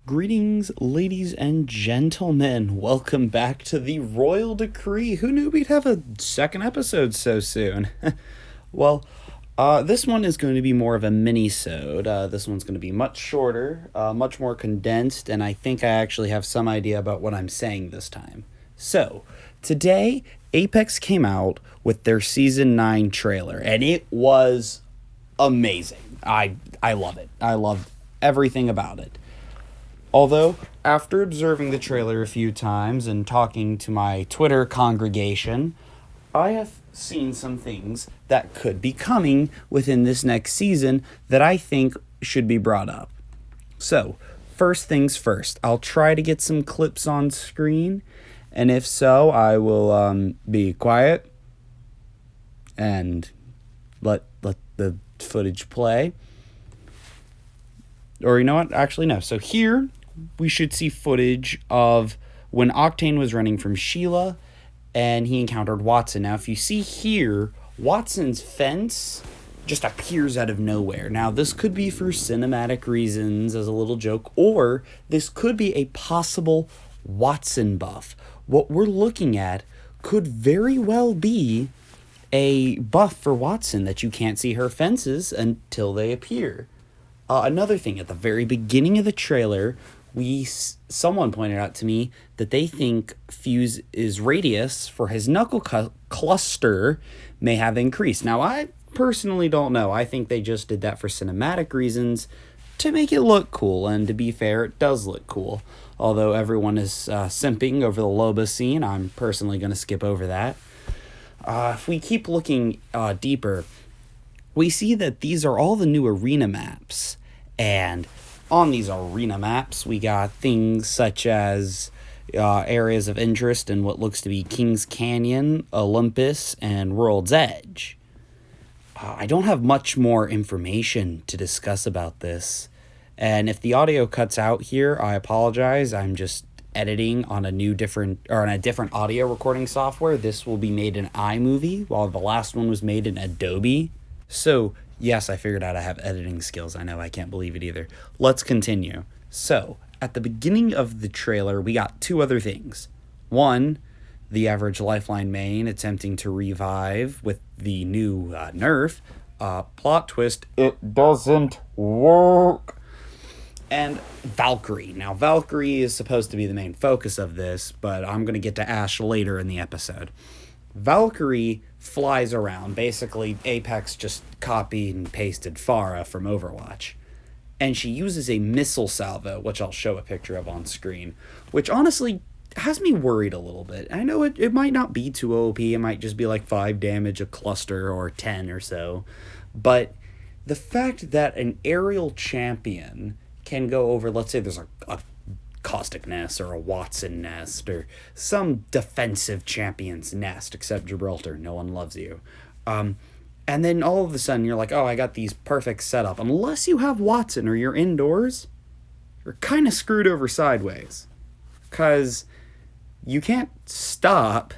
Greetings, ladies and gentlemen. Welcome back to the Royal Decree. Who knew we'd have a second episode so soon? Well, this one is going to be more of a mini-sode. This one's going to be much shorter, much more condensed, and I think I actually have some idea about what I'm saying this time. So, today, Apex came out with their Season 9 trailer, and it was amazing. I love it. I love everything about it. Although, after observing the trailer a few times and talking to my Twitter congregation, I have seen some things that could be coming within this next season that I think should be brought up. So, first things first, I'll try to get some clips on screen, and if so, I will be quiet and let the footage play. Or you know what? Actually, no. So here, we should see footage of when Octane was running from Sheila and he encountered Watson. Now, if you see here, Watson's fence just appears out of nowhere. Now, this could be for cinematic reasons as a little joke, or this could be a possible Watson buff. What we're looking at could very well be a buff for Watson that you can't see her fences until they appear. Another thing, at the very beginning of the trailer, someone pointed out to me that they think Fuse's radius for his knuckle cluster may have increased. Now, I personally don't know. I think they just did that for cinematic reasons to make it look cool, and to be fair, it does look cool. Although everyone is simping over the Loba scene, I'm personally going to skip over that. If we keep looking deeper, we see that these are all the new arena maps, and on these arena maps, we got things such as areas of interest in what looks to be Kings Canyon, Olympus, and World's Edge. I don't have much more information to discuss about this, and if the audio cuts out here, I apologize. I'm just editing on a different audio recording software. This will be made in iMovie, while the last one was made in Adobe. So, yes, I figured out I have editing skills. I know, I can't believe it either. Let's continue. So, at the beginning of the trailer, we got two other things. One, the average Lifeline main attempting to revive with the new nerf. Plot twist, it doesn't work. And Valkyrie. Now, Valkyrie is supposed to be the main focus of this, but I'm going to get to Ashe later in the episode. Valkyrie flies around. Basically, Apex just copied and pasted Pharah from Overwatch. And she uses a missile salvo, which I'll show a picture of on screen, which honestly has me worried a little bit. I know it might not be too OP. It might just be like 5 damage a cluster or 10 or so. But the fact that an aerial champion can go over, let's say there's a Caustic Nest or a Watson Nest or some defensive champion's nest, except Gibraltar. No one loves you. And then all of a sudden you're like, oh, I got these perfect setup. Unless you have Watson or you're indoors, you're kind of screwed over sideways. Because you can't stop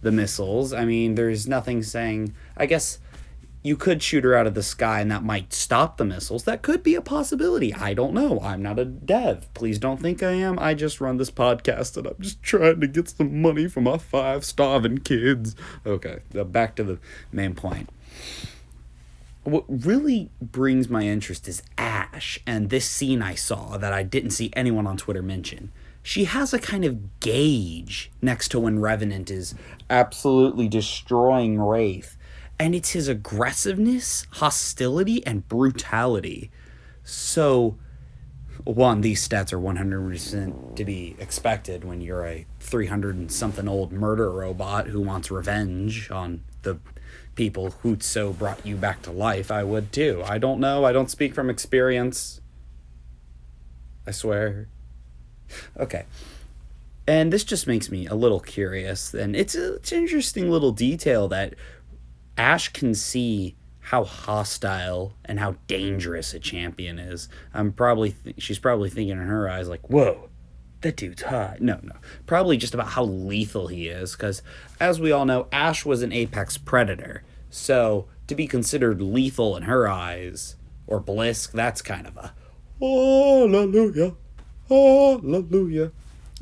the missiles. I mean, there's nothing saying, I guess you could shoot her out of the sky and that might stop the missiles. That could be a possibility. I don't know. I'm not a dev. Please don't think I am. I just run this podcast and I'm just trying to get some money for my 5 starving kids. Okay, back to the main point. What really brings my interest is Ashe and this scene I saw that I didn't see anyone on Twitter mention. She has a kind of gauge next to when Revenant is absolutely destroying Wraith. And it's his aggressiveness, hostility, and brutality. So, one, these stats are 100% to be expected when you're a 300-and-something-old murder robot who wants revenge on the people who so brought you back to life. I would too. I don't know. I don't speak from experience. I swear. Okay. And this just makes me a little curious. And it's an interesting little detail that Ashe can see how hostile and how dangerous a champion is. She's probably thinking in her eyes like, whoa, that dude's hot. No. Probably just about how lethal he is, because as we all know, Ashe was an apex predator. So to be considered lethal in her eyes, or Blisk, that's kind of a hallelujah. Hallelujah.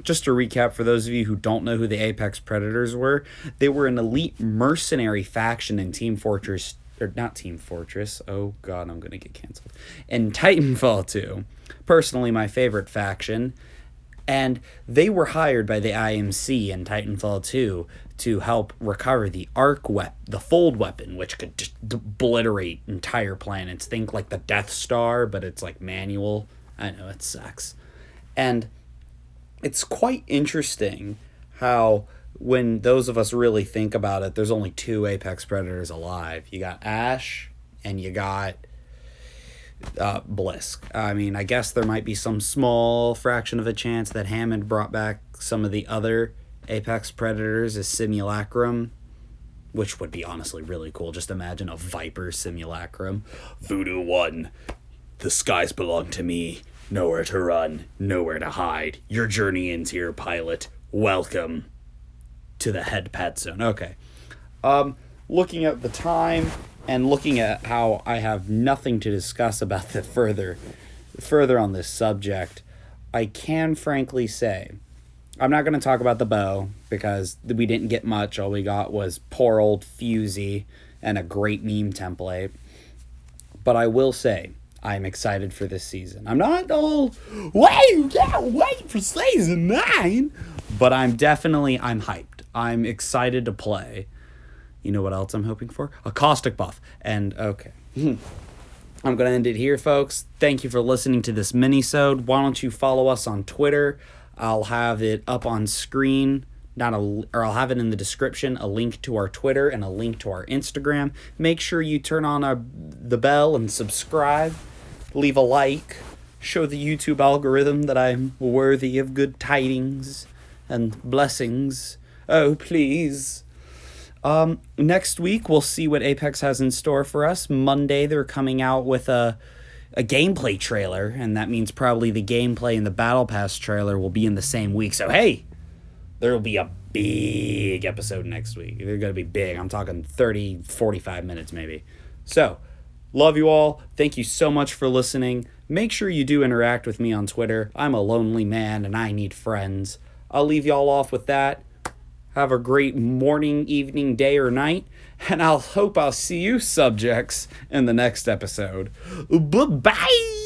Just to recap, for those of you who don't know who the Apex Predators were, they were an elite mercenary faction in Team Fortress, or not Team Fortress, oh god, I'm gonna get canceled, in Titanfall 2. Personally, my favorite faction. And they were hired by the IMC in Titanfall 2 to help recover the the fold weapon, which could just obliterate entire planets. Think like the Death Star, but it's like manual. I know, it sucks. And it's quite interesting how, when those of us really think about it, there's only two Apex Predators alive. You got Ash and you got Blisk. I mean, I guess there might be some small fraction of a chance that Hammond brought back some of the other Apex Predators as Simulacrum, which would be honestly really cool. Just imagine a Viper Simulacrum. Voodoo 1, the skies belong to me. Nowhere to run, nowhere to hide. Your journey ends here, pilot. Welcome to the head pet zone. Okay. Looking at the time and looking at how I have nothing to discuss about the further on this subject, I can frankly say I'm not going to talk about the bow because we didn't get much. All we got was poor old Fusey and a great meme template. But I will say, I'm excited for this season. I'm not all, wait for season 9. But I'm hyped. I'm excited to play. You know what else I'm hoping for? A caustic buff. And, okay. I'm going to end it here, folks. Thank you for listening to this mini-sode. Why don't you follow us on Twitter? I'll have it up on screen. Or I'll have it in the description, a link to our Twitter and a link to our Instagram. Make sure you turn on the bell and subscribe. Leave a like. Show the YouTube algorithm that I'm worthy of good tidings and blessings. Oh, please. Next week, we'll see what Apex has in store for us. Monday, they're coming out with a gameplay trailer, and that means probably the gameplay and the Battle Pass trailer will be in the same week. So, hey, there will be a big episode next week. They're going to be big. I'm talking 30, 45 minutes maybe. So, love you all. Thank you so much for listening. Make sure you do interact with me on Twitter. I'm a lonely man and I need friends. I'll leave y'all off with that. Have a great morning, evening, day, or night. And I'll see you subjects in the next episode. Bye-bye!